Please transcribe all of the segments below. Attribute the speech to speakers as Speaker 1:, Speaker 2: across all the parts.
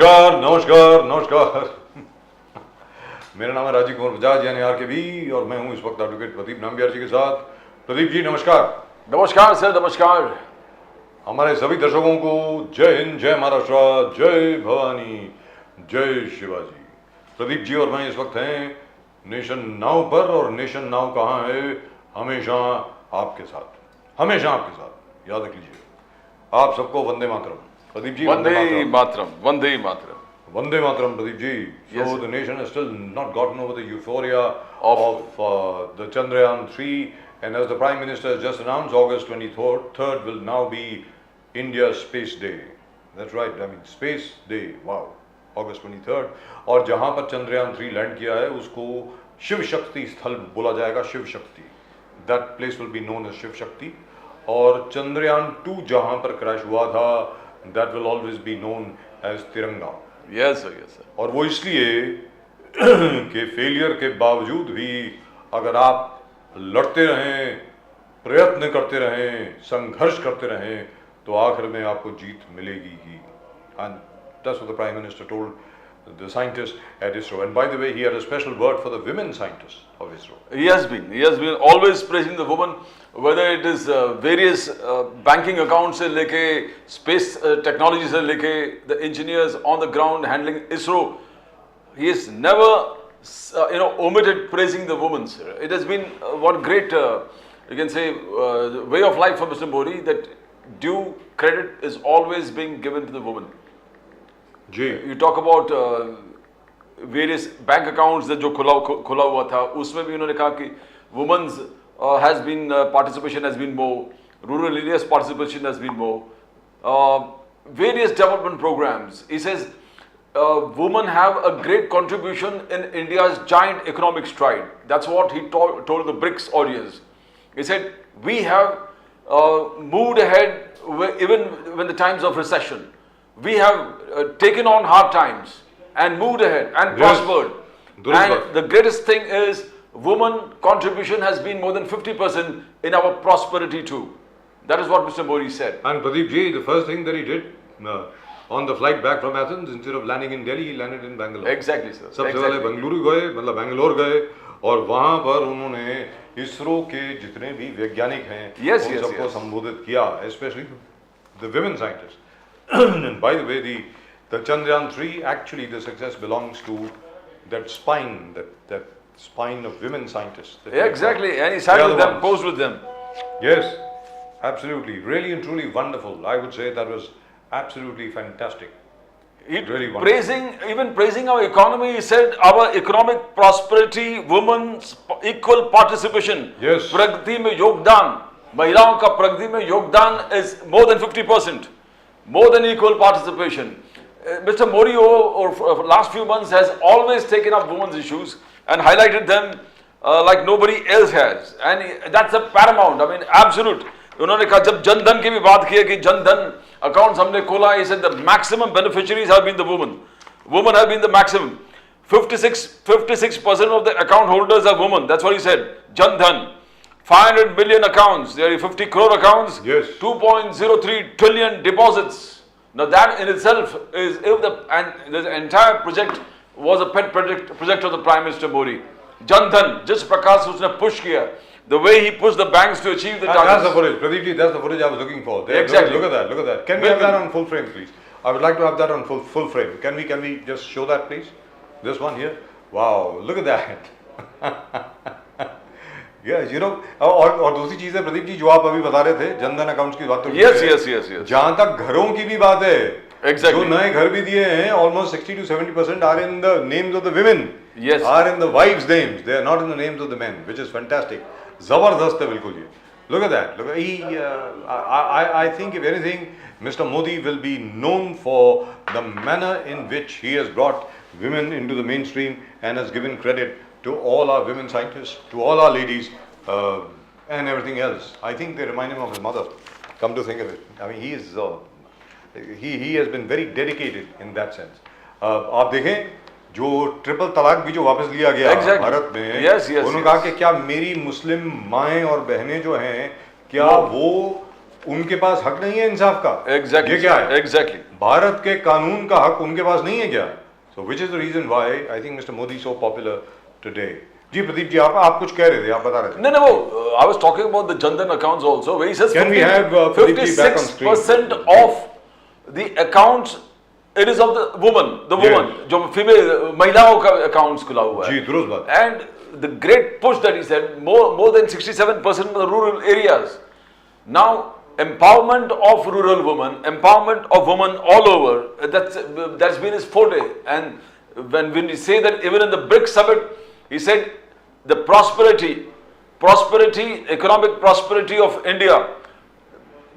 Speaker 1: नमस्कार नमस्कार नमस्कार। मेरा नाम है राजीव कुमार बजाज यानी RKB और मैं हूं इस वक्त एडवोकेट प्रदीप नाम्बियार जी के साथ। प्रदीप जी नमस्कार।
Speaker 2: नमस्कार सर, नमस्कार।
Speaker 1: हमारे सभी दर्शकों को जय हिंद, जय महाराष्ट्र, जय भवानी, जय शिवाजी। प्रदीप जी और मैं इस वक्त हैं नेशन नाउ पर, और नेशन नाउ कहाँ है? हमेशा आपके साथ, हमेशा आपके साथ। याद रख लीजिए। आप सबको Vande Mataram. Pradeep ji
Speaker 2: Vande Mataram, Vande Mataram,
Speaker 1: Vande Mataram, Pradeep ji. So
Speaker 2: Yes.
Speaker 1: the nation has still not gotten over the euphoria of the Chandrayaan 3, and as the Prime Minister has just announced, August 23rd will now be India's Space Day. That's right, I mean Space Day, wow, August 23rd. और जहाँ पर Chandrayaan 3 land किया है उसको शिव शक्ति स्थल बोला जाएगा, Shiv Shakti. That place will be known as Shiv Shakti. और चंद्रयान 2 जहाँ पर क्रैश हुआ था, that will always be known as तिरंगा.
Speaker 2: Yes sir, yes sir.
Speaker 1: और वो इसलिए कि फेलियर के बावजूद भी अगर आप लड़ते रहें, प्रयत्न करते रहें, संघर्ष करते रहें, तो आखिर में आपको जीत मिलेगी ही. And that's what the prime minister told the scientists at ISRO. And by the way, he had a special word for the women scientists of ISRO.
Speaker 2: He has been always praising the woman, whether it is various banking accounts से लेके space technology से लेके the engineers on the ground handling ISRO. He has never omitted praising the women. It has been one great you can say way of life for Mr. Modi, that due credit is always being given to the woman.
Speaker 1: Ji.
Speaker 2: You talk about various bank accounts that जो खुला हुआ था, उसमें भी उन्होंने कहा कि women's has been participation has been more, rural areas participation has been more, various development programs. He says women have a great contribution in India's giant economic stride. That's what he told the BRICS audience. He said we have moved ahead even when the times of recession. We have taken on hard times and moved ahead and prospered. And the greatest thing is woman contribution has been more than 50% in our prosperity too. That is what Mr. Modi said.
Speaker 1: And Pradeep ji, the first thing that he did on the flight back from Athens, instead of landing in Delhi, he landed in Bangalore.
Speaker 2: Exactly, sir.
Speaker 1: सबसे पहले बेंगलुरु गए, मतलब बैंगलोर गए, और वहाँ पर उन्होंने इसरो के जितने भी वैज्ञानिक हैं उन सबको संबोधित किया, especially the women scientists. And by the way, the Chandrayaan 3, actually the success belongs to that spine, that spine of women scientists.
Speaker 2: Exactly, and he sat with them, posed with them.
Speaker 1: Yes, absolutely, really and truly wonderful. I would say that was absolutely fantastic. Really wonderful.
Speaker 2: Even praising our economy, he said our economic prosperity, women's equal participation.
Speaker 1: Yes.
Speaker 2: प्रगति में योगदान, महिलाओं का प्रगति में योगदान is more than 50%. More than equal participation. Mr. Modi over last few months has always taken up women's issues and highlighted them like nobody else has, and that's a paramount. I mean, absolute. उन्होंने कहा जब जन धन की भी बात की है कि Jan Dhan accounts हमने खोला, he said the maximum beneficiaries have been the women. Women have been the maximum. 56% of the account holders are women. That's what he said. Jan Dhan. 500 million accounts, there are 50 crore accounts,
Speaker 1: yes.
Speaker 2: 2.03 trillion deposits. Now that in itself is, and the entire project was a pet project of the Prime Minister Modi. Jan Dhan, जिस प्रकार से उसने push किया, the way he pushed the banks to achieve the targets.
Speaker 1: That's the footage, Pradeep ji, that's the footage I was looking for. There,
Speaker 2: exactly.
Speaker 1: Look at that. Can we have that on full frame, please? I would like to have that on full frame. Can we just show that, please? This one here. Wow, look at that. Yes, और दूसरी चीज है प्रदीप जी जो आप अभी बता रहे थे, जनधन अकाउंट्स की बात तो
Speaker 2: yes.
Speaker 1: जहां तक घरों की भी बात है,
Speaker 2: exactly.
Speaker 1: जो नए घर भी दिए हैं, almost 60 to 70% are in the names of the women,
Speaker 2: yes.
Speaker 1: are in the wives' names, they are not in the names of the men, which is fantastic. जबरदस्त है बिल्कुल ये. Look at that. Look, I think if anything, Mr. Modi will be known for the manner in which he has brought women into the mainstream and has given credit to all our women scientists, to all our ladies, and everything else. I think they remind him of his mother. Come to think of it, I mean, he has been very dedicated in that sense. आप देखें जो triple तलाक भी जो वापस लिया गया भारत में, उन्होंने कहा कि क्या मेरी मुस्लिम माएँ और बहनें जो हैं, क्या वो उनके पास हक नहीं है इंसाफ का?
Speaker 2: Exactly.
Speaker 1: ये क्या है?
Speaker 2: Exactly.
Speaker 1: भारत के कानून का हक उनके पास नहीं है क्या? So which is the reason why I think Mr. Modi is so popular today. जी प्रदीप जी, आप कुछ कह रहे थे, आप बता रहे थे.
Speaker 2: No, I was talking about the Jandan accounts also, where he says
Speaker 1: Can we have Pradeep ji back on screen?
Speaker 2: 56% of the accounts, it is of the woman,
Speaker 1: Yes.
Speaker 2: जो female महिलाओं का accounts खुला हुआ है.
Speaker 1: जी दुरुस्त बात.
Speaker 2: And the great push that he said, more than 67% of the rural areas. Now, empowerment of rural women, empowerment of women all over, that's been his forte. And when we say that even in the BRICS summit, he said the prosperity, economic prosperity of India,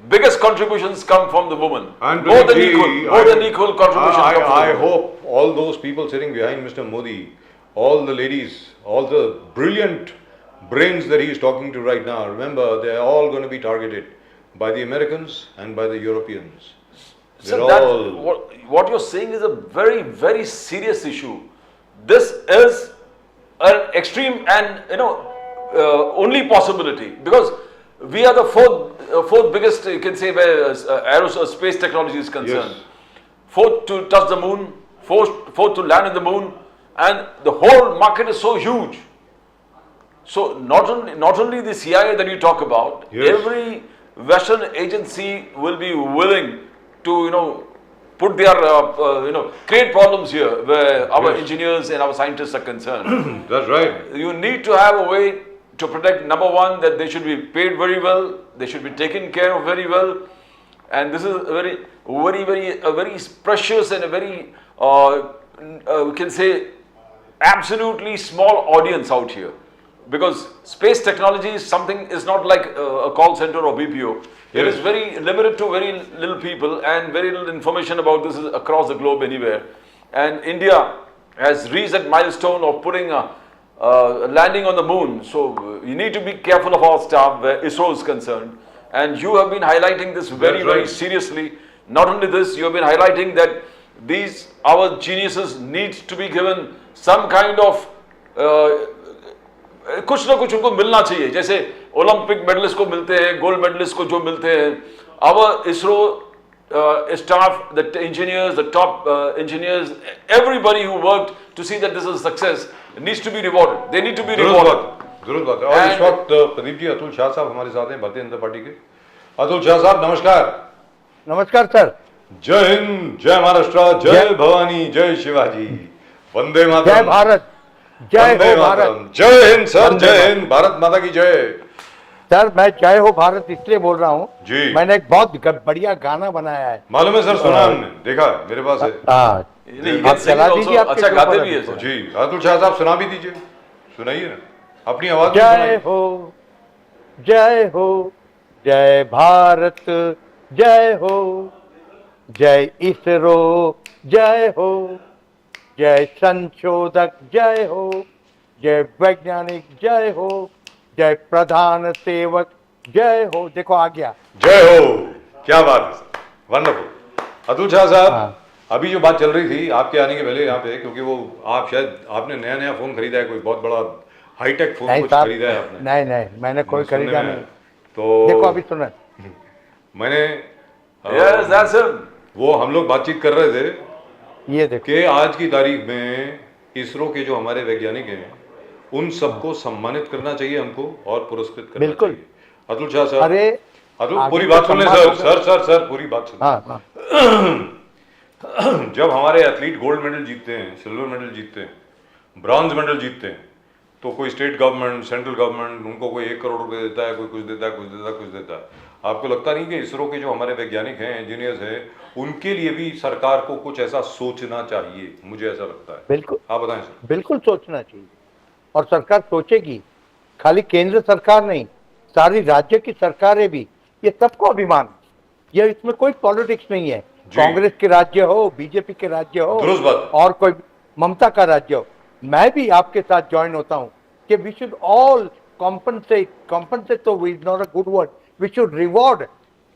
Speaker 2: biggest contributions come from the women.
Speaker 1: And
Speaker 2: More than
Speaker 1: Pradeep ji,
Speaker 2: equal contributions come from
Speaker 1: I
Speaker 2: the women.
Speaker 1: hope all those people sitting behind Mr. Modi, all the ladies, all the brilliant brains that he is talking to right now, remember they are all going to be targeted by the Americans and by the Europeans.
Speaker 2: So what you're saying is a very, very serious issue. This is an extreme and only possibility, because we are the fourth biggest, you can say, where aerospace technology is concerned.
Speaker 1: Yes.
Speaker 2: Fourth to touch the moon, fourth to land on the moon, and the whole market is so huge. So not only the CIA that you talk about,
Speaker 1: Yes.
Speaker 2: every Western agency will be willing to put their create problems here where our
Speaker 1: Yes.
Speaker 2: engineers and our scientists are concerned.
Speaker 1: That's right.
Speaker 2: You need to have a way to protect, number one, that they should be paid very well, they should be taken care of very well, and this is a very precious and a very we can say absolutely small audience out here. Because space technology is not like a call center or BPO. It
Speaker 1: Yes.
Speaker 2: is very limited to very little people, and very little information about this is across the globe anywhere. And India has reached that milestone of putting a landing on the moon. So you need to be careful of our staff where Isro is concerned. And you have been highlighting this very, very
Speaker 1: right.
Speaker 2: seriously. Not only this, you have been highlighting that our geniuses need to be given some kind of कुछ ना कुछ उनको मिलना चाहिए, जैसे Olympic medallist को मिलते हैं, गोल्ड मेडलिस्ट को जो मिलते हैं. Our ISRO staff, the engineers, the top engineers, everybody who worked to see that this is a success needs to be rewarded. They need to be rewarded.
Speaker 1: दुरुस्त बात है. और इस वक्त प्रदीप जी अतुल शाह साहब हमारे साथ हैं, भारतीय जनता पार्टी के. अतुल शाह साहब नमस्कार.
Speaker 3: नमस्कार सर.
Speaker 1: जय हिंद, जय महाराष्ट्र, जय भवानी, जय शिवाजी, वंदे मातरम.
Speaker 3: जय भारत, जय हो भारत.
Speaker 1: जय हिंद सर, जय हिंद, भारत माता की जय.
Speaker 3: सर मैं जय हो भारत इसलिए बोल रहा हूँ,
Speaker 1: जी.
Speaker 3: मैंने एक बहुत बढ़िया गाना बनाया है.
Speaker 1: मालूम है सर, सुना हमने, देखा मेरे पास है.
Speaker 3: आप चला दीजिए.
Speaker 2: अच्छा गाते भी है सर.
Speaker 1: जी अतुल शाह साहब सुना भी दीजिए, सुनाइए ना अपनी आवाज में.
Speaker 3: जय हो, जय हो, जय भारत, जय हो, जय इसरो, जय हो, जय संशोधक, जय हो, जय वैज्ञानिक, जय हो, जय प्रधान सेवक, जय हो. देखो आ गया.
Speaker 1: जय हो. क्या बात है सर, वंडरफुल. अतुल शाह साहब, अभी जो बात चल रही थी आपके आने के पहले यहाँ पे, क्योंकि वो आप शायद आपने नया फोन खरीदा है, कोई बहुत बड़ा हाईटेक फोन कुछ खरीदा है आपने.
Speaker 3: नहीं मैंने कोई खरीदा नहीं.
Speaker 1: तो
Speaker 3: देखो अभी सुना
Speaker 1: मैंने
Speaker 2: Yes, that's him.
Speaker 1: वो हम लोग बातचीत कर रहे थे
Speaker 3: ये देखो
Speaker 1: कि आज की तारीख में इसरो के जो हमारे वैज्ञानिक हैं उन सबको सम्मानित करना चाहिए हमको और पुरस्कृत करना
Speaker 3: बिल्कुल.
Speaker 1: चाहिए. अतुल शाह साहब,
Speaker 3: अरे
Speaker 1: अतुल पूरी बात सुन ले सर, पूरी बात सुन.
Speaker 3: हाँ.
Speaker 1: जब हमारे एथलीट गोल्ड मेडल जीतते हैं, सिल्वर मेडल जीतते हैं, ब्रॉन्ज मेडल जीतते हैं, तो कोई स्टेट गवर्नमेंट, सेंट्रल गवर्नमेंट उनको कोई 1 करोड़ रुपए देता है, कोई कुछ देता है. आपको लगता नहीं कि इसरो के जो हमारे वैज्ञानिक हैं, इंजीनियर्स हैं, उनके लिए भी सरकार को कुछ ऐसा सोचना चाहिए? मुझे ऐसा लगता है.
Speaker 3: बिल्कुल,
Speaker 1: आप बताएं सर.
Speaker 3: बिल्कुल सोचना चाहिए, और सरकार सोचेगी. खाली केंद्र सरकार नहीं, सारी राज्य की सरकारें भी. ये सबको अभिमान, ये इसमें कोई पॉलिटिक्स नहीं है. कांग्रेस के राज्य हो, बीजेपी के राज्य हो, और कोई ममता का राज्य हो. मैं भी आपके साथ ज्वाइन होता हूँ कि वी शुड ऑल compensate तो is not a good word, we should reward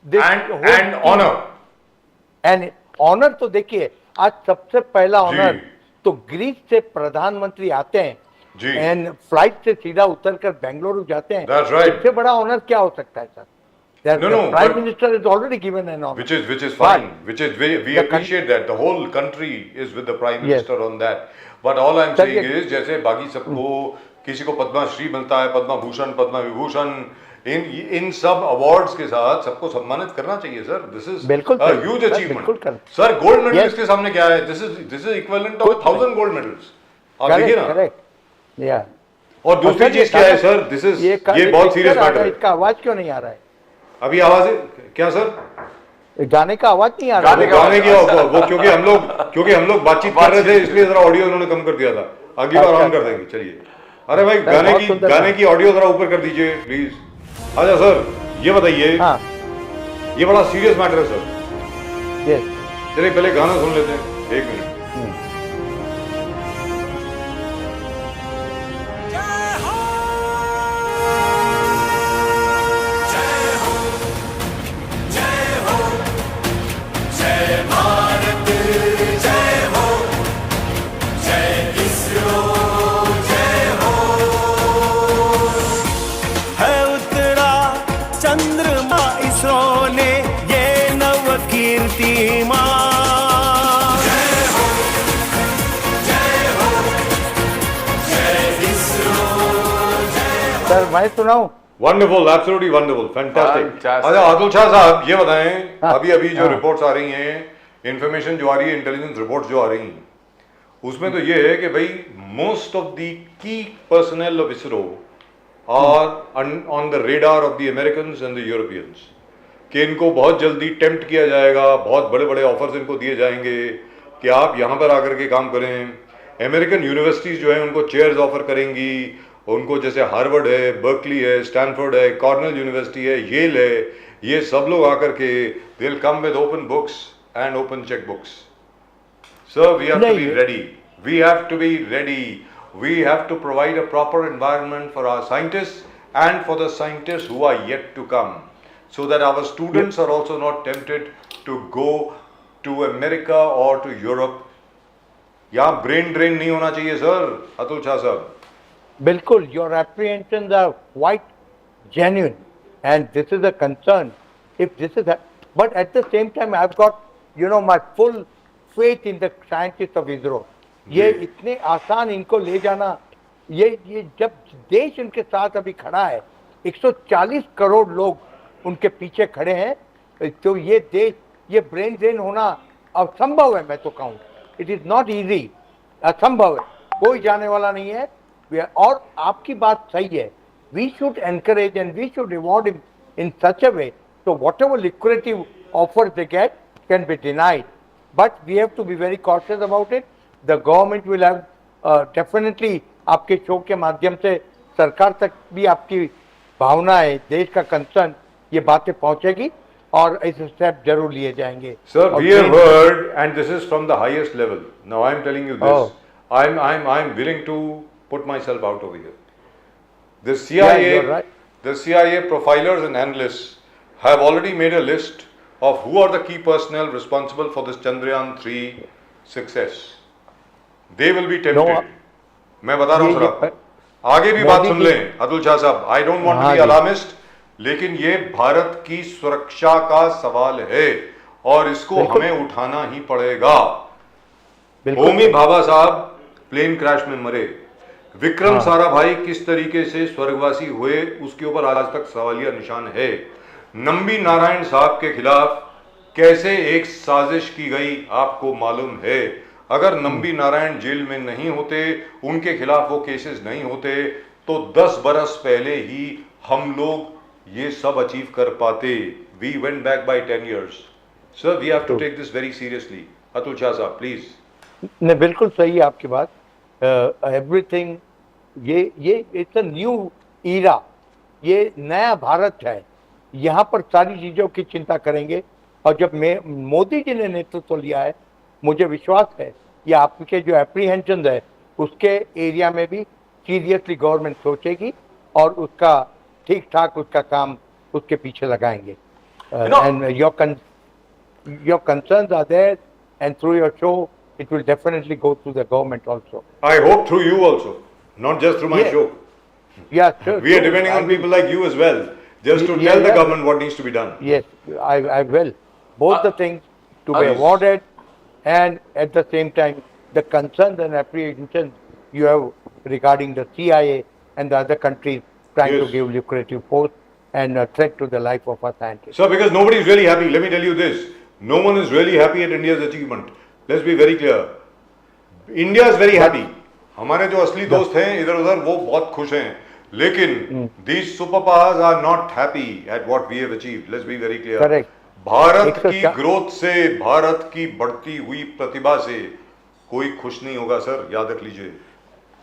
Speaker 1: and honour.
Speaker 3: And honour तो देखिए, आज सबसे पहला ऑनर तो ग्रीस से प्रधानमंत्री आते हैं एंड फ्लाइट से सीधा उतरकर बेंगलुरु जाते हैं.
Speaker 1: That's right.
Speaker 3: इससे बड़ा ऑनर क्या हो सकता है sir? That
Speaker 1: No,
Speaker 3: the
Speaker 1: no,
Speaker 3: Prime
Speaker 1: but-
Speaker 3: Minister has already given an honor.
Speaker 1: which is fine. Which is we
Speaker 3: the coun-
Speaker 1: appreciate that. The whole country is with the Prime
Speaker 3: Yes.
Speaker 1: Minister on that. But all I'm
Speaker 3: Sir,
Speaker 1: saying
Speaker 3: ये-
Speaker 1: is जैसे बाकी सबको किसी को पद्मा श्री मिलता है, पद्मा भूषण, पद्मा विभूषण, इन सब awards के साथ सबको सम्मानित करना चाहिए सर. This is
Speaker 3: बिल्कुल
Speaker 1: a
Speaker 3: sir,
Speaker 1: huge
Speaker 3: sir,
Speaker 1: achievement.
Speaker 3: बिल्कुल कर-
Speaker 1: सर गोल्ड मेडल
Speaker 3: Yes.
Speaker 1: इसके सामने क्या है? This is equivalent of 1,000 gold medals. आप देखिए
Speaker 3: करेक्ट
Speaker 1: ना.
Speaker 3: करेक्ट या
Speaker 1: और दूसरी चीज क्या है सर? दिस इज ये बहुत सीरियस मैटर है.
Speaker 3: इसका आवाज क्यों नहीं आ रहा है?
Speaker 1: अभी आवाज क्या सर?
Speaker 3: गाने का आवाज नहीं आ रहा
Speaker 2: गाने
Speaker 3: है।
Speaker 2: का-
Speaker 1: गाने की वो क्योंकि हम लोग बातचीत कर रहे थे इसलिए जरा ऑडियो उन्होंने कम कर दिया था. अगली बार
Speaker 3: अच्छा,
Speaker 1: ऑन कर देंगे. चलिए. अरे भाई
Speaker 3: बहुत सुंदर
Speaker 1: गाने
Speaker 3: था।
Speaker 1: की ऑडियो जरा ऊपर कर दीजिए प्लीज. अच्छा सर ये बताइए.
Speaker 3: हाँ
Speaker 1: ये बड़ा सीरियस मैटर है सर.
Speaker 3: यस
Speaker 1: चलिए पहले गाना सुन लेते हैं. एक मिनट.
Speaker 4: है उतरा चंद्रमा इसरो ने ये नव कीर्तिमान.
Speaker 3: सर मैं सुनाऊं?
Speaker 1: Wonderful, absolutely wonderful, fantastic.
Speaker 2: Fantastic.
Speaker 1: अच्छा अतुल शाह साहब ये बताएं.
Speaker 3: हाँ,
Speaker 1: अभी जो
Speaker 3: हाँ।
Speaker 1: रिपोर्ट्स आ रही हैं, इंफॉर्मेशन जो आ रही है, इंटेलिजेंस रिपोर्ट्स जो आ रही हैं, उसमें तो ये है कि भाई most of the key personnel of ISRO are on the radar of the Americans and the Europeans. कि इनको बहुत जल्दी टेम्प्ट किया जाएगा, बहुत बड़े बड़े ऑफर्स इनको दिए जाएंगे कि आप यहाँ पर आकर के काम करें. अमेरिकन यूनिवर्सिटीज जो है उनको चेयर्स ऑफर करेंगी. उनको जैसे हार्वर्ड है, बर्कली है, स्टैनफोर्ड है, कॉर्नेल यूनिवर्सिटी है, येल है, ये सब लोग आकर के they will come with open books and open cheque books. Sir we have to be
Speaker 3: नहीं।
Speaker 1: ready. We have to be ready. We have to provide a proper environment for our scientists and for the scientists who are yet to come, so that our students are also not tempted to go to America or to Europe. यहाँ brain drain नहीं होना चाहिए sir. Atul Shah साहब.
Speaker 3: बिल्कुल, your apprehensions are quite genuine and this is a concern. If this is but at the same time I've got my full faith in the scientists of Isro. ये इतने आसान इनको ले जाना, ये जब देश इनके साथ अभी खड़ा है, 140 करोड़ लोग उनके पीछे खड़े हैं, तो ये देश, ये ब्रेन ड्रेन होना असंभव है. मैं तो कहूँ इट इज नॉट इजी, असंभव है, कोई जाने वाला नहीं है. और आपकी बात सही है, we should encourage and we should reward him in such a way so whatever lucrative offers they get can be denied, but we have to be very cautious about it. The government will have definitely आपके show के माध्यम से सरकार तक भी आपकी भावना है, देश का कंसर्न, ये बातें पहुंचेगी और ऐसे स्टेप जरूर लिए जाएंगे.
Speaker 1: Sir,
Speaker 3: और
Speaker 1: we have
Speaker 3: train-
Speaker 1: heard, and this is from the highest level. Now I'm telling you this.
Speaker 3: Oh.
Speaker 1: I'm willing to put myself out over here. The CIA,
Speaker 3: Yeah, you're right.
Speaker 1: the CIA profilers and analysts have already made a list of who are the key personnel responsible for this Chandrayaan 3 success. They will be tempted.
Speaker 3: No,
Speaker 1: मैं बता रहा हूँ sir आपको. आगे भी बात सुन लें अतुल शाह साहब. आई डोंट वांट टू
Speaker 3: हाँ
Speaker 1: बी
Speaker 3: जी.
Speaker 1: अलार्मिस्ट, लेकिन ये भारत की सुरक्षा का सवाल है और इसको
Speaker 3: बिल्कुल.
Speaker 1: हमें उठाना ही पड़ेगा.
Speaker 3: बिल्कुल.
Speaker 1: होमी भाभा साहब प्लेन क्रैश में मरे. विक्रम
Speaker 3: हाँ.
Speaker 1: साराभाई किस तरीके से स्वर्गवासी हुए उसके ऊपर आज तक सवालिया निशान है. नंबी नारायण साहब के खिलाफ कैसे एक साजिश की गई आपको मालूम है. अगर नंबी नारायण जेल में नहीं होते, उनके खिलाफ वो केसेस नहीं होते, तो 10 बरस पहले ही हम लोग ये सब अचीव कर पाते. We went back by 10 years. Sir we have to take this very seriously. Atul Shah साहब प्लीज.
Speaker 3: नहीं, बिल्कुल सही है आपकी बात. एवरीथिंग, ये इट्स अ न्यू ईरा, ये नया भारत है. यहाँ पर सारी चीज़ों की चिंता करेंगे. और जब मोदी जी ने नेतृत्व लिया है, मुझे विश्वास है ये आपके जो एप्रीहेंशन है उसके एरिया में भी सीरियसली गवर्नमेंट सोचेगी और उसका ठीक ठाक उसका काम उसके पीछे लगाएंगे. And your concerns are there, and through your show it will definitely go through the government also.
Speaker 1: I hope through you also, not just through my
Speaker 3: Yeah.
Speaker 1: show.
Speaker 3: Yeah, sure.
Speaker 1: We are
Speaker 3: sure.
Speaker 1: depending on
Speaker 3: I will-
Speaker 1: people like you as well. just to tell the government what needs to be done.
Speaker 3: Yes, I will. Both the things to be
Speaker 2: Yes.
Speaker 3: awarded, and at the same time, the concerns and apprehensions you have regarding the CIA and the other countries trying to
Speaker 1: Yes.
Speaker 3: give lucrative posts and a threat to the life of our scientists.
Speaker 1: Sir, because nobody is really happy. Let me tell you this. No one is really happy at India's achievement. Let's be very clear. India is very happy. हमारे जो असली दोस्त हैं इधर उधर वो बहुत खुश हैं. लेकिन these superpowers are not happy at what we have achieved. Let's be very clear.
Speaker 3: Correct.
Speaker 1: Bharat की ग्रोथ से, भारत की बढ़ती हुई प्रतिभा से कोई खुश नहीं होगा सर, याद रख लीजिए.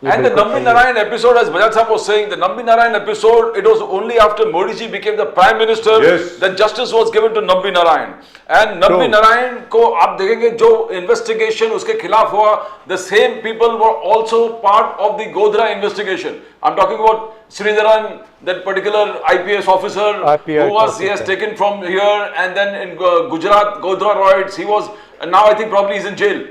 Speaker 2: And the Nambi Narayan episode, as Bajaj Sahab was saying, the Nambi Narayan episode, it was only after Modi ji became the Prime Minister
Speaker 1: Yes.
Speaker 2: that justice was given to Nambi Narayan. And Nambi
Speaker 3: True.
Speaker 2: Narayan को आप देखेंगे जो investigation उसके खिलाफ हुआ, the same people were also part of the Godhra investigation. I'm talking about Sridharan, that particular IPS officer
Speaker 3: IPS
Speaker 2: who was
Speaker 3: officer.
Speaker 2: taken from here, and then in Gujarat, Godhra riots, he was, and now I think probably he's in jail.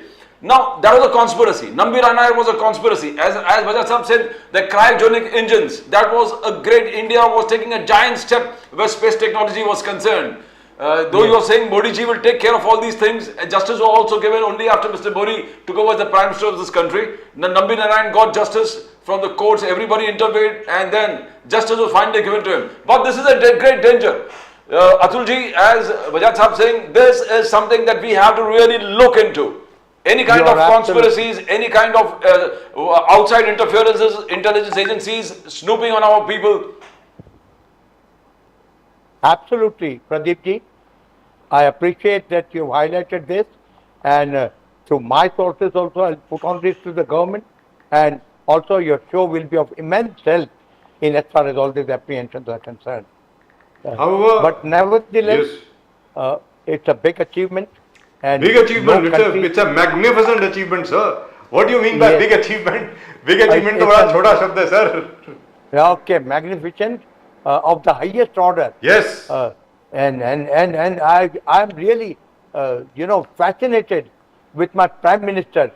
Speaker 2: Now, that was a conspiracy. Nambi Narayan was a conspiracy. As Bajaj Sahab said, the cryogenic engines, that was a great, India was taking a giant step where space technology was concerned. Though you are saying Modi ji will take care of all these things, justice was also given only after Mr. Modi took over as the Prime Minister of this country. Nambi Narayan got justice from the courts, everybody intervened, and then justice was finally given to him. But this is a great danger. Atul ji, as Bajaj Sahab saying, this is something that we have to really look into. Any kind
Speaker 3: You
Speaker 2: of
Speaker 3: are
Speaker 2: conspiracies, any kind of outside interferences, intelligence agencies snooping on our people.
Speaker 3: Absolutely, Pradeep ji. I appreciate that you highlighted this, and through my sources also I'll put on this to the government, and also your show will be of immense help in as far as all these apprehensions are concerned.
Speaker 1: However,
Speaker 3: But nevertheless,
Speaker 1: yes.
Speaker 3: It's a big achievement. And
Speaker 1: Big achievement.
Speaker 3: no country-
Speaker 1: It's a magnificent achievement, sir. What do you mean by
Speaker 3: Yes.
Speaker 1: big achievement? Big achievement तो
Speaker 3: it's
Speaker 1: बड़ा
Speaker 3: a-
Speaker 1: छोटा शब्द है, sir.
Speaker 3: Okay, magnificent, of the highest order.
Speaker 1: Yes.
Speaker 3: And I'm really, fascinated with my Prime Minister,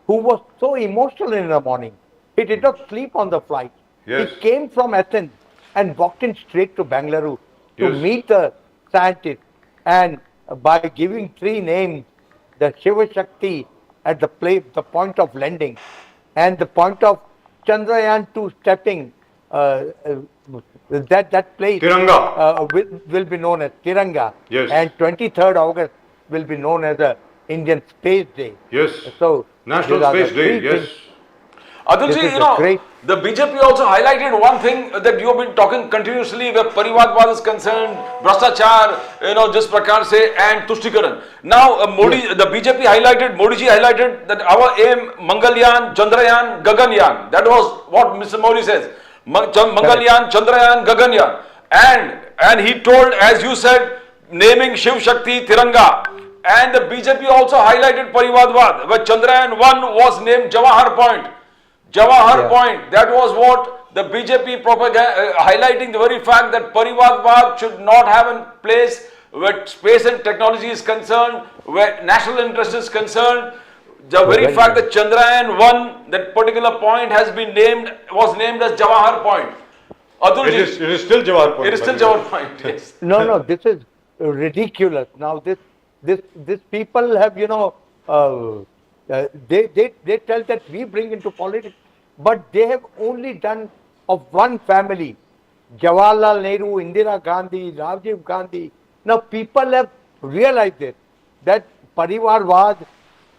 Speaker 3: who was so emotional in the morning. He did not sleep on the flight.
Speaker 1: Yes.
Speaker 3: He came from Athens and walked in straight to Bangalore to
Speaker 1: Yes.
Speaker 3: meet the scientists. And by giving 3 names, the Shiva Shakti at the point of landing, and the point of Chandrayaan-2 stepping, that place
Speaker 1: Tiranga.
Speaker 3: will be known as Tiranga.
Speaker 1: Yes.
Speaker 3: And 23rd August will be known as the Indian Space Day.
Speaker 1: Yes.
Speaker 3: So
Speaker 1: National
Speaker 3: these are the
Speaker 1: Space Day.
Speaker 3: 3
Speaker 1: Yes.
Speaker 3: things.
Speaker 2: Atulji,
Speaker 3: This is
Speaker 2: you
Speaker 3: a
Speaker 2: know,
Speaker 3: great-
Speaker 2: the BJP also highlighted one thing that you have been talking continuously where Parivarvad is concerned, Bhrashtachar, just Prakar se, and Tushtikaran. Now, the BJP highlighted, Modi ji highlighted that our aim, Mangalyaan, Chandrayaan, Gaganyaan. That was what Mr. Modi says. Mangalyaan, Chandrayaan, Gaganyaan. And he told, as you said, naming Shiv Shakti, Tiranga. And the BJP also highlighted Parivarvad, where Chandrayaan 1 was named Jawahar Point. Jawahar
Speaker 3: Yeah.
Speaker 2: Point, that was what the BJP highlighting the very fact that Parivarvad should not have a place where space and technology is concerned, where national interest is concerned. The very
Speaker 3: very
Speaker 2: fact that Chandrayaan 1, that particular point was named as Jawahar Point. Atul
Speaker 1: It
Speaker 2: ji,
Speaker 1: is still Jawahar Point.
Speaker 2: it is still Jawahar Point, yes.
Speaker 3: No, this is ridiculous. Now this people have, they tell that we bring into politics, but they have only done of one family, Jawaharlal Nehru, Indira Gandhi, Rajiv Gandhi. Now people have realized it, that Parivarvad,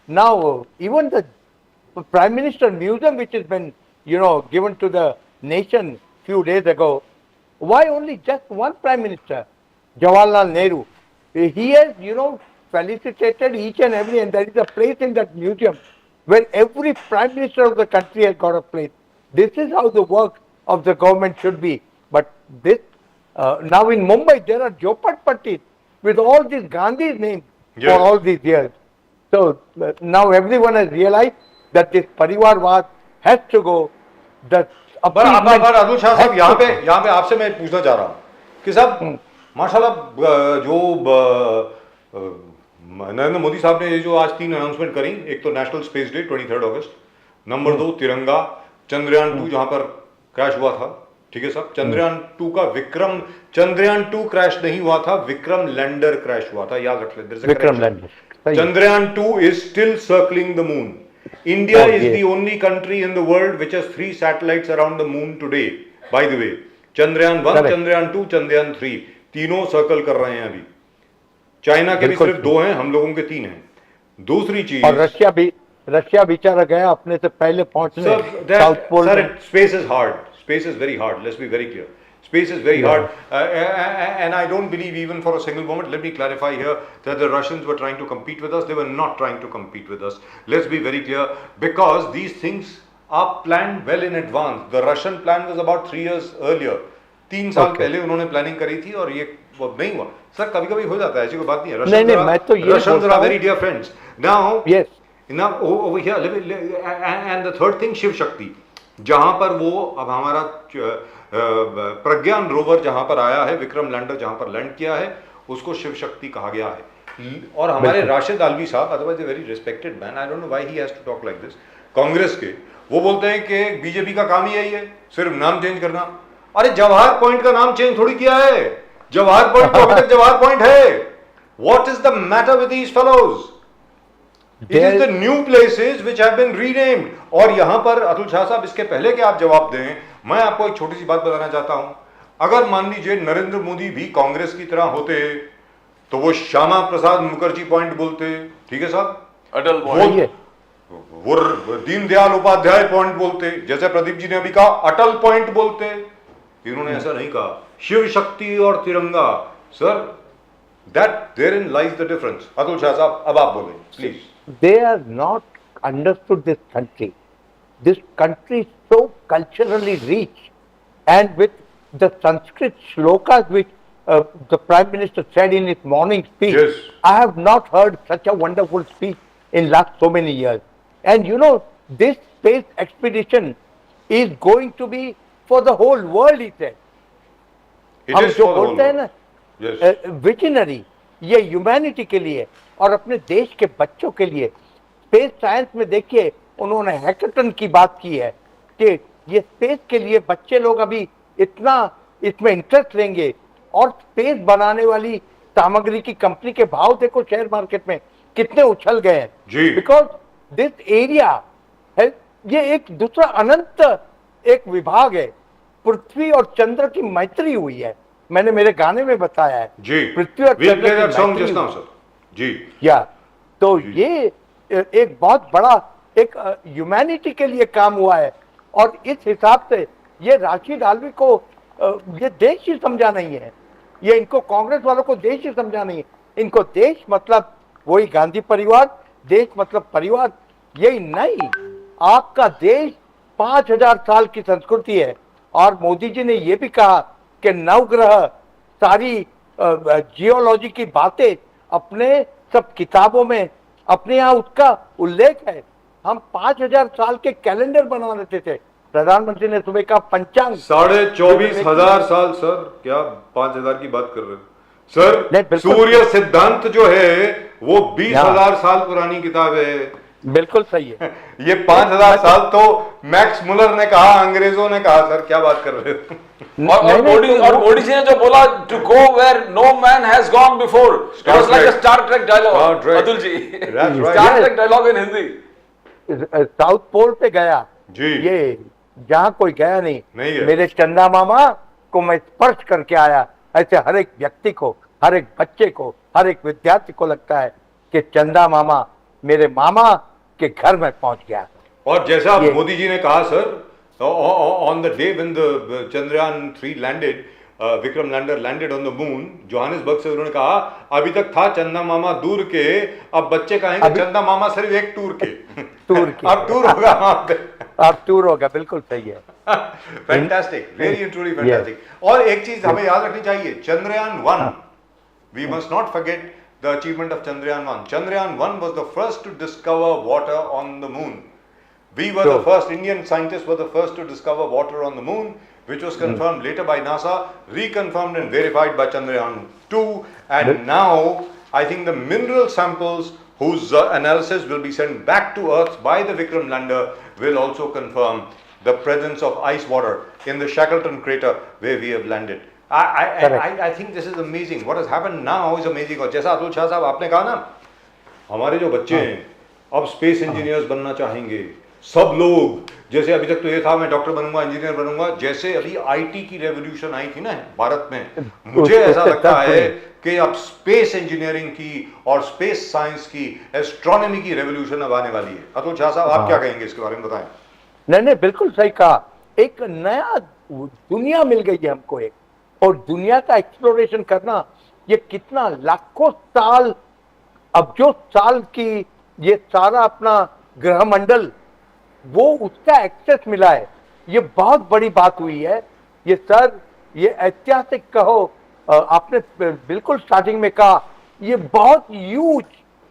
Speaker 3: now even the Prime Minister Museum, which has been, given to the nation few days ago, why only just one Prime Minister, Jawaharlal Nehru? He has, felicitated each and every, and there is a place in that museum where every Prime Minister of the country has got a place. This is how the work of the government should be. But this, now in Mumbai, there are Jopatpattis with all these Gandhi's names
Speaker 1: Yes.
Speaker 3: for all these years. So now everyone has realized that this Parivarvad has to go. The
Speaker 1: पर अब्दुल शाह साहब यहाँ पे आपसे मैं पूछना चाह रहा हूँ कि साहब माशाल्लाह जो नरेंद्र मोदी साहब ने जो आज 3 अनाउंसमेंट करी, एक तो नेशनल स्पेस डे 23 अगस्त, नंबर 2 तिरंगा, चंद्रयान 2 जहाँ पर क्रैश हुआ था, ठीक है साहब, चंद्रयान 2 का विक्रम, चंद्रयान 2 क्रैश नहीं हुआ था, विक्रम लैंडर क्रैश हुआ था, याद रख ले।
Speaker 3: Vikram lander.
Speaker 1: Chandrayaan 2 is still circling the moon. India is the only country in the world which has 3 satellites around the moon today. By the way, Chandrayaan 1, Chandrayaan 2, Chandrayaan 3 तीनों सर्कल कर रहे हैं अभी। चाइना के भी सिर्फ 2 हैं, हम लोगों के 3 हैं। दूसरी चीज,
Speaker 3: और रशिया बेचारा गया अपने से पहले पहुंचने South Pole.
Speaker 1: Sir, space is hard. Space is very hard. Let's be very clear. Space is very hard, and I don't believe even for a single moment. Let me clarify here that the Russians were trying to compete with us. They were not trying to compete with us. Let's be very clear, because these things are planned well in advance. The Russian plan was about 3 years earlier. 3 साल पहले उन्होंने planning करी थी और ये नहीं हुआ। Sir कभी-कभी हो जाता है, ऐसी कोई बात नहीं है। Russians are very dear friends. Now over here, and the third thing, Shiv Shakti, जहां पर वो अब हमारा प्रज्ञान रोवर जहां पर आया है, विक्रम लैंडर जहां पर लैंड किया है, उसको शिव शक्ति कहा गया है। और हमारे राशिद आलवी साहब, otherwise a very respected man, I don't know why he has to talk like this, Congress के, वो बोलते हैं कि बीजेपी का काम ही यही है, सिर्फ नाम चेंज करना। अरे जवाहर पॉइंट का नाम चेंज थोड़ी किया है, जवाहर पॉइंट तो अभी तक जवाहर पॉइंट है। What is the matter with these fellows? It is the new places which have been renamed. और यहां पर अतुल शाह साहब, इसके पहले कि आप जवाब दें, मैं आपको एक छोटी सी बात बताना चाहता हूं। अगर मान लीजिए नरेंद्र मोदी भी कांग्रेस की तरह होते तो वो श्यामा प्रसाद मुखर्जी पॉइंट बोलते, ठीक है साहब,
Speaker 2: अटल पॉइंट,
Speaker 1: वो दीनदयाल उपाध्याय पॉइंट बोलते, जैसे प्रदीप जी ने अभी कहा अटल पॉइंट बोलते। इन्होंने ऐसा नहीं कहा, शिव शक्ति और Tiranga. Sir, that therein lies the difference. Atul Shah साहब, अब आप बोलें please.
Speaker 3: They are not understood this country. This country is so culturally rich, and with the Sanskrit shlokas which the Prime Minister said in his morning speech,
Speaker 1: Yes.
Speaker 3: I have not heard such a wonderful speech in last so many years. And you know, this space expedition is going to be for the whole world, he said.
Speaker 1: It
Speaker 3: हम
Speaker 1: is
Speaker 3: जो
Speaker 1: for the whole
Speaker 3: बोलते हैं
Speaker 1: world.
Speaker 3: ना,
Speaker 1: Yes.
Speaker 3: Visionary, ये humanity के लिए और अपने देश के बच्चों के लिए। स्पेस साइंस में देखिए, उन्होंने हैकेथन की बात की है कि ये स्पेस के लिए बच्चे लोग अभी इतना इसमें इंटरेस्ट लेंगे, और स्पेस बनाने वाली सामग्री की कंपनी के भाव देखो शेयर मार्केट में कितने उछल गए हैं, बिकॉज दिस एरिया है, ये एक दूसरा अनंत एक विभाग है। पृथ्वी और चंद्र की मैत्री हुई है, मैंने मेरे गाने में बताया है
Speaker 1: जी,
Speaker 3: पृथ्वी और चंद्र की मैत्री
Speaker 1: सर जी,
Speaker 3: या तो ये एक बहुत बड़ा एक ह्यूमैनिटी के लिए काम हुआ है। और इस हिसाब से ये राशिद आलवी को ये देश ही समझा नहीं है, ये इनको कांग्रेस वालों को देश ही समझा नहीं है। इनको देश मतलब वही गांधी परिवार, देश मतलब परिवार, यही नहीं। आपका देश 5000 साल की संस्कृति है, और मोदी जी ने ये भी कहा कि नवग्रह, सारी जियोलॉजी की बातें अपने सब किताबों में अपने यहाँ उसका उल्लेख है। हम 5000 साल के कैलेंडर बना लेते थे, प्रधानमंत्री ने सुबह कहा पंचांग
Speaker 1: 24,500 साल। सर क्या 5000 की बात कर रहे हैं सर? सूर्य सिद्धांत जो है वो 20,000 साल पुरानी किताब है।
Speaker 3: बिल्कुल सही है।
Speaker 1: ये 5000 साल तो मैक्स मुलर ने कहा, अंग्रेजों ने कहा। सर क्या बात कर रहे हो?
Speaker 2: और मोदी जी ने जो बोला, to go where no man has gone before, it was like a Star Trek dialogue. Atul ji, Star Trek dialogue in Hindi.
Speaker 3: South Pole पे गया
Speaker 1: जी,
Speaker 3: ये जहां कोई गया नहीं
Speaker 1: है।
Speaker 3: मेरे चंदा मामा को मैं स्पर्श करके आया। ऐसे हर एक व्यक्ति को, हर एक बच्चे को, हर एक विद्यार्थी को लगता है कि चंदा मामा मेरे मामा के घर में पहुंच गया।
Speaker 1: और जैसा मोदी जी ने कहा sir, on the day when the Chandrayaan 3 landed, Vikram lander landed on the moon, Johannesburg से उन्होंने कहा अभी तक था चंदा मामा दूर के, अब बच्चे कहेंगे चंदा मामा सिर्फ एक टूर के। अब टूर होगा वहां पे,
Speaker 3: अब टूर होगा। बिल्कुल सही है।
Speaker 1: Fantastic, very and truly fantastic. और एक चीज हमें याद रखनी चाहिए, Chandrayaan 1, we must not forget the achievement of Chandrayaan 1. Chandrayaan 1 was the first to discover water on the moon. We were the first, Indian scientists were the first to discover water on the moon, which was confirmed later by NASA, reconfirmed and verified by Chandrayaan 2. And now, I think the mineral samples whose analysis will be sent back to Earth by the Vikram lander will also confirm the presence of ice water in the Shackleton crater where we have landed. I think this is amazing. What has happened now is amazing. और जैसा अतुल शाह साहब आपने कहा ना, हमारे जो बच्चे हैं अब स्पेस इंजीनियर्स बनना चाहेंगे, सब लोग। जैसे अभी तक तो ये था मैं डॉक्टर बनूंगा, इंजीनियर बनूंगा, जैसे अभी आईटी की रेवोल्यूशन आई थी ना भारत में, मुझे ऐसा लगता है कि अब स्पेस इंजीनियरिंग की और स्पेस साइंस की, एस्ट्रोनॉमी की रेवोल्यूशन अब आने वाली है। अतुल शाह साहब आप क्या कहेंगे इसके बारे में, बताएं।
Speaker 3: नहीं, बिल्कुल सही कहा। एक नया दुनिया मिल गई है हमको एक, और दुनिया का एक्सप्लोरेशन करना, ये कितना लाखों साल, अब जो साल की ये सारा अपना ग्रह मंडल, वो उसका एक्सेस मिला है, ये बहुत बड़ी बात हुई है। ये सर, ये ऐतिहासिक कहो, आपने बिल्कुल स्टार्टिंग में कहा, ये बहुत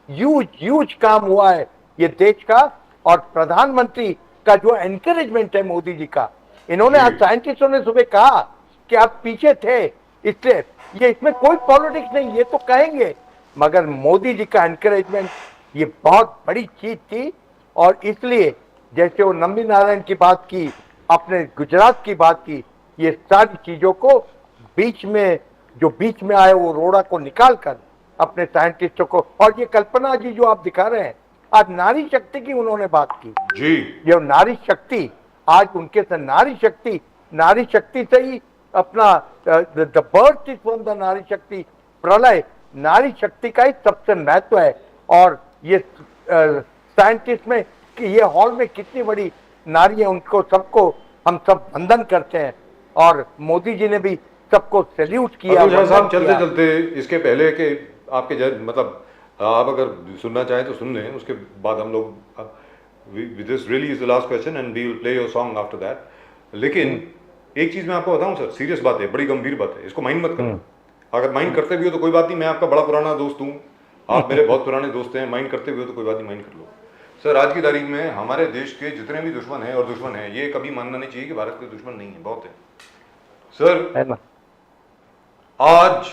Speaker 3: ह्यूज काम हुआ है ये देश का। और प्रधानमंत्री का जो एनकरेजमेंट है मोदी जी का, इन्होंने आज साइंटिस्टों ने सुबह कहा कि आप पीछे थे, इसलिए ये, इसमें कोई पॉलिटिक्स नहीं, ये तो कहेंगे, मगर मोदी जी का एनकरेजमेंट ये बहुत बड़ी चीज थी। और इसलिए जैसे वो नंबी नारायण की बात की, अपने गुजरात की बात की, ये सारी चीजों को बीच में आए वो रोड़ा को निकाल कर अपने साइंटिस्टों को, और ये कल्पना जी जो आप दिखा रहे हैं, आज नारी शक्ति की उन्होंने बात की
Speaker 1: जी,
Speaker 3: ये नारी शक्ति, आज उनके से नारी शक्ति से ही अपना the birth is from the नारी शक्ति, प्रलय नारी शक्ति का ही सबसे महत्व है। और ये साइंटिस्ट में कि ये हॉल में कितनी बड़ी नारी है, उनको सबको हम सब वंदन करते हैं, और मोदी जी ने भी सबको सैल्यूट किया।
Speaker 1: साहब चलते चलते इसके पहले के आपके मतलब आप अगर सुनना चाहें तो सुन लें, उसके बाद हम लोग, this really is the last question and we will play your song after that. लेकिन एक चीज मैं आपको बताऊं सर, सीरियस बात है, बड़ी गंभीर बात है, इसको माइंड मत करना। अगर माइंड करते भी हो तो कोई बात नहीं, मैं आपका बड़ा पुराना दोस्त हूँ, आप मेरे बहुत पुराने दोस्त हैं, माइंड करते भी हो तो कोई बात नहीं, माइंड कर लो। सर, आज की तारीख में हमारे देश के जितने भी दुश्मन हैं, और दुश्मन हैं, ये कभी मानना नहीं चाहिए कि भारत के दुश्मन नहीं है, बहुत है सर। आज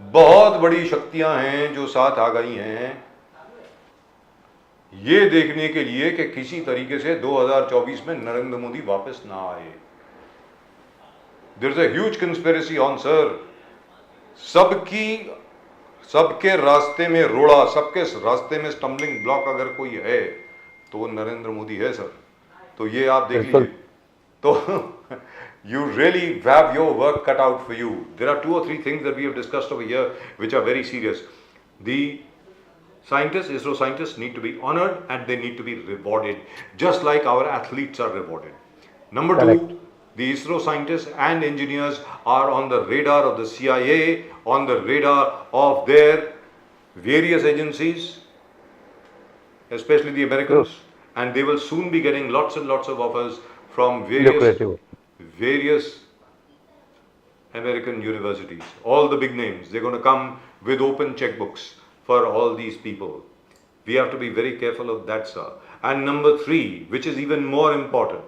Speaker 1: बहुत बड़ी शक्तियां हैं जो साथ आ गई हैं ये देखने के लिए कि किसी तरीके से 2024 में नरेंद्र मोदी वापस ना आए। There is a huge conspiracy on sir, सबके रास्ते में रोड़ा, सबके रास्ते में स्टम्बलिंग ब्लॉक अगर कोई है तो वो नरेंद्र मोदी है सर। तो ये आप देख लीजिए। तो you really have your work cut out for you. There are 2 or 3 things that we have discussed over here which are very serious. The scientists, ISRO scientists, need to be honored and they need to be rewarded, just like our athletes are rewarded. Number 2, the ISRO scientists and engineers are on the radar of the CIA, on the radar of their various agencies, especially the Americans, and they will soon be getting lots and lots of offers from various American universities, all the big names. They're going to come with open checkbooks for all these people. We have to be very careful of that, sir. And number 3, which is even more important,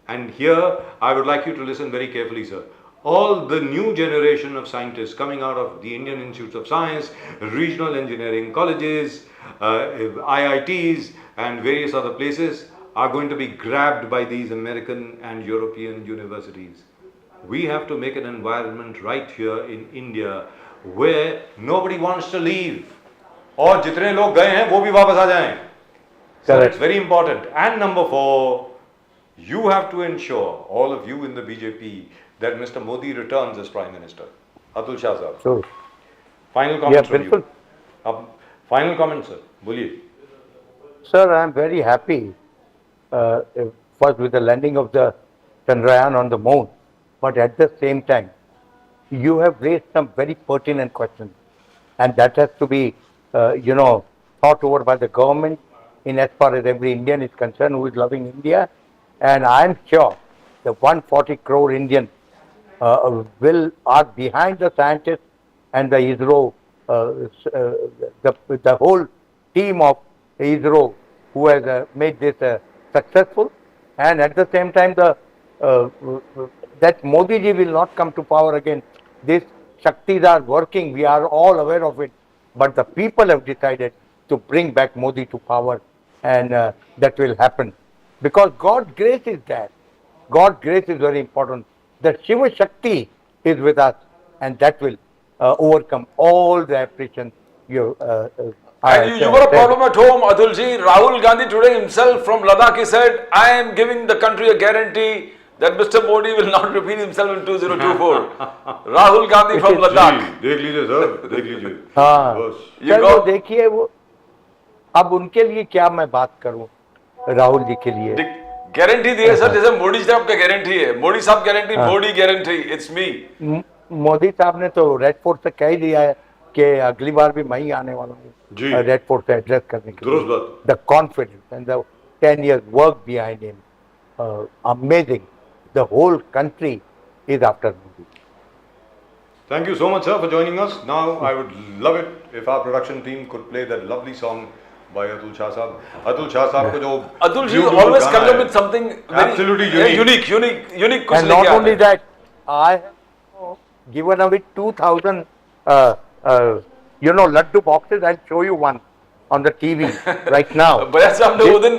Speaker 1: and here I would like you to listen very carefully, sir. All the new generation of scientists coming out of the Indian Institutes of Science, regional engineering colleges, IITs and various other places are going to be grabbed by these American and European universities. We have to make an environment right here in India where nobody wants to leave. और जितने लोग गए हैं वो भी वापस आ जाएं. So it's very important. And number 4, you have to ensure, all of you in the BJP, that Mr. Modi returns as Prime Minister. Atul Shah sir.
Speaker 3: Sure.
Speaker 1: Final comments from
Speaker 3: बिल्कुल.
Speaker 1: you. अब final comments sir. बोलिए.
Speaker 3: Sir, I am very happy. First with the landing of the Chandrayaan on the moon, but at the same time, you have raised some very pertinent questions, and that has to be, thought over by the government in as far as every Indian is concerned who is loving India, and I am sure the 140 crore Indians are behind the scientists and the ISRO, the whole team of ISRO who has made this successful, and at the same time that Modi ji will not come to power again. These Shaktis are working, we are all aware of it, but the people have decided to bring back Modi to power, and that will happen because God's grace is there. God's grace is very important. The Shiva Shakti is with us, and that will overcome all the oppression you.
Speaker 2: And you got a problem at home, Atulji. Rahul Gandhi today himself from Ladakh, he said, I am giving the country a guarantee that Mr. Modi will not repeat himself in 2024. Rahul Gandhi from Ladakh.
Speaker 1: देख लीजिए sir, देख लीजिए.
Speaker 3: हाँ,
Speaker 1: बस.
Speaker 2: You
Speaker 3: चलो
Speaker 2: got-
Speaker 3: देखिए वो. अब उनके लिए क्या मैं बात करूं, राहुल जी के लिए.
Speaker 2: गारंटी दी है सर, जैसे मोदी साहब का गारंटी है. मोदी साहब guarantee, Modi guarantee, it's me.
Speaker 3: Modi साहब ने तो रेड फोर्ट से कह ही दिया है कि अगली बार भी मैं ही आने वाला
Speaker 1: जी.
Speaker 3: हूँ रेड फोर्ट से एड्रेस करने के
Speaker 1: दुरुस्त
Speaker 3: लिए.
Speaker 1: बात.
Speaker 3: The confidence and the 10 years work behind him, amazing. The whole country is after Modi.
Speaker 1: Thank you so much, sir, for joining us. Now, I would love it if our production team could play that lovely song by Atul Shah Sahab. Atul Shah Sahab ko jo
Speaker 2: Atul ji
Speaker 1: beautiful
Speaker 2: always
Speaker 1: गाना
Speaker 2: comes up
Speaker 1: है,
Speaker 2: with something very
Speaker 1: absolutely unique.
Speaker 2: कुछ
Speaker 3: And
Speaker 2: लेके
Speaker 3: not
Speaker 2: आता
Speaker 3: only
Speaker 2: है.
Speaker 3: that, I have given away 2,000, laddu boxes. I'll show you one on the TV right now.
Speaker 2: बयान साहब ने वो दिन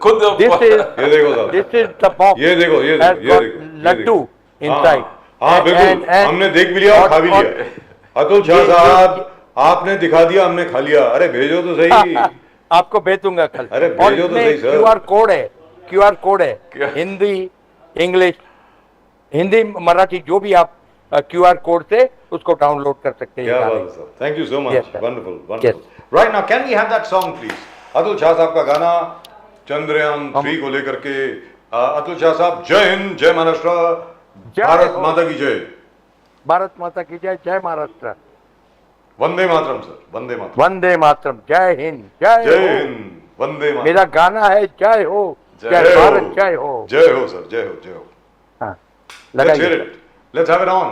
Speaker 2: खुद
Speaker 3: This is
Speaker 1: ये देखो साहब.
Speaker 3: this is the box.
Speaker 1: ये देखो, ये
Speaker 3: has
Speaker 1: देखो, ये
Speaker 3: got
Speaker 1: देखो, ये
Speaker 3: laddu
Speaker 1: देखो.
Speaker 3: inside.
Speaker 1: हाँ बिल्कुल. हमने देख भी लिया और खा भी लिया. अतुल शाह साहब, आपने दिखा दिया, हमने खा लिया. अरे भेजो तो सही.
Speaker 3: आपको भेजूंगा कल.
Speaker 1: अरे
Speaker 3: और
Speaker 1: भेजो तो
Speaker 3: इसमें
Speaker 1: सही सर.
Speaker 3: QR कोड है. QR कोड है.
Speaker 2: क्या?
Speaker 3: हिंदी, इंग्लिश, हिंदी, मराठी, जो भी आप QR कोड से उसको डाउनलोड कर सकते हैं.
Speaker 1: क्या बात है sir. Thank you so much.
Speaker 3: Yes, sir.
Speaker 1: Wonderful,
Speaker 3: Yes.
Speaker 1: wonderful. Right now, can we have that song, please? Atul Shah साहब का गाना चंद्रयान 3 को लेकर के. अतुल शाह साहब, जय हिंद, जय महाराष्ट्र,
Speaker 3: जय
Speaker 1: भारत
Speaker 3: हो.
Speaker 1: माता की जय.
Speaker 3: भारत माता की जय. जय महाराष्ट्र.
Speaker 1: वंदे मातरम सर. वंदे मातरम.
Speaker 3: वंदे मातरम. जय हिंद. जय
Speaker 1: जय
Speaker 3: हो.
Speaker 1: हिंद. वंदे मातरम.
Speaker 3: मेरा गाना है जय हो.
Speaker 2: जय
Speaker 3: जय
Speaker 1: हो.
Speaker 3: भारत. जय हो.
Speaker 1: जय हो सर. जय हो. जय हो.
Speaker 3: हाँ,
Speaker 1: Let's hear
Speaker 3: लगाइए.
Speaker 1: it. Let's have it on.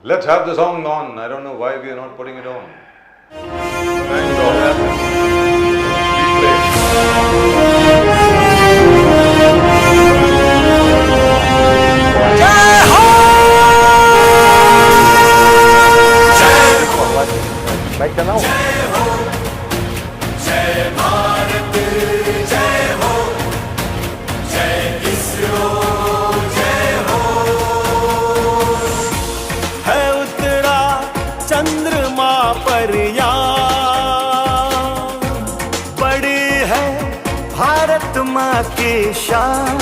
Speaker 1: Let's have the song on. I don't know why we are not putting it on. Thank God. Please play.
Speaker 3: मैं चलाऊं.
Speaker 4: है उतरा चंद्रमा पर यान, बड़ी है भारत माँ की शान.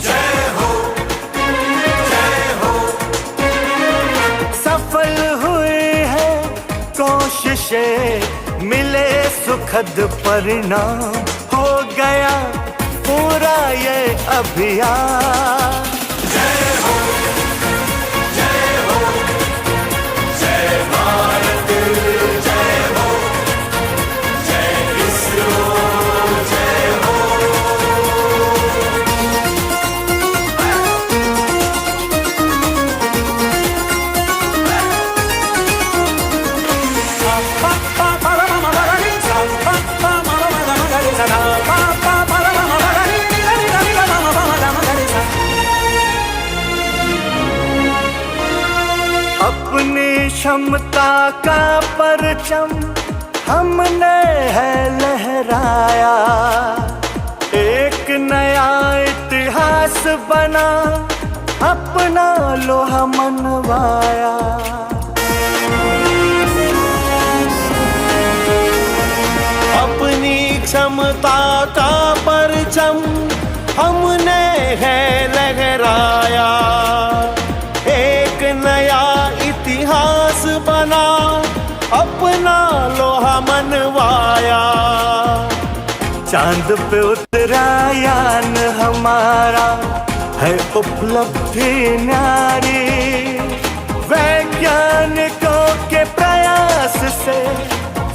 Speaker 4: जय हो, जय हो. सफल हुई है कोशिशें, मिले सुखद परिणाम. हो गया पूरा ये अभियान. अपनी क्षमता का परचम हमने है लहराया. एक नया इतिहास बना, अपना लोहा मनवाया. अपनी क्षमता का परचम हमने है लहराया. एक नया इतिहास बना, अपना लोहा मनवाया. चांद पे उतरा यान हमारा, है उपलब्धि न्यारी. वैज्ञानिकों के प्रयास से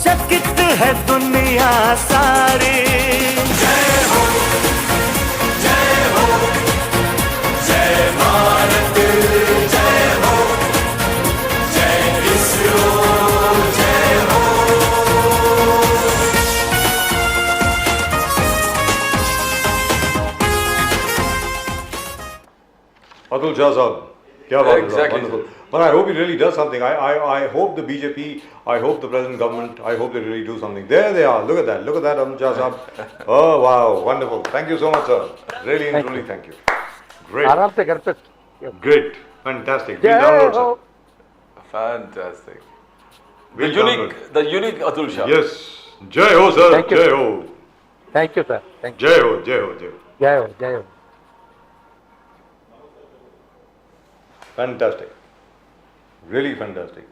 Speaker 4: चकित है दुनिया सारी. जय हो, जय हो, जय भारत, जय हो, जय इसरो, जय हो.
Speaker 1: अतुल शाह साहब, Kya baat hai,
Speaker 2: Exactly,
Speaker 1: wonderful.
Speaker 2: sir.
Speaker 1: But I hope he really does something. I hope the BJP, I hope the present government, I hope they really do something. There they are. Look at that, Amit Shah Sahab. Oh wow, wonderful. Thank you so much, sir. Really and
Speaker 3: Thank
Speaker 1: truly,
Speaker 3: you.
Speaker 1: thank you. Great,
Speaker 3: आराम से घर पे
Speaker 1: great, fantastic. We'll
Speaker 3: जय
Speaker 1: download,
Speaker 3: हो
Speaker 1: sir.
Speaker 2: Fantastic.
Speaker 1: We'll
Speaker 2: The unique Atul Shah.
Speaker 1: Yes. Jai ho, sir.
Speaker 3: Thank you.
Speaker 1: Jai ho.
Speaker 3: Thank you sir thank
Speaker 1: Jai ho, jai ho, jai ho.
Speaker 3: You जय हो जय हो
Speaker 1: Fantastic. Really fantastic.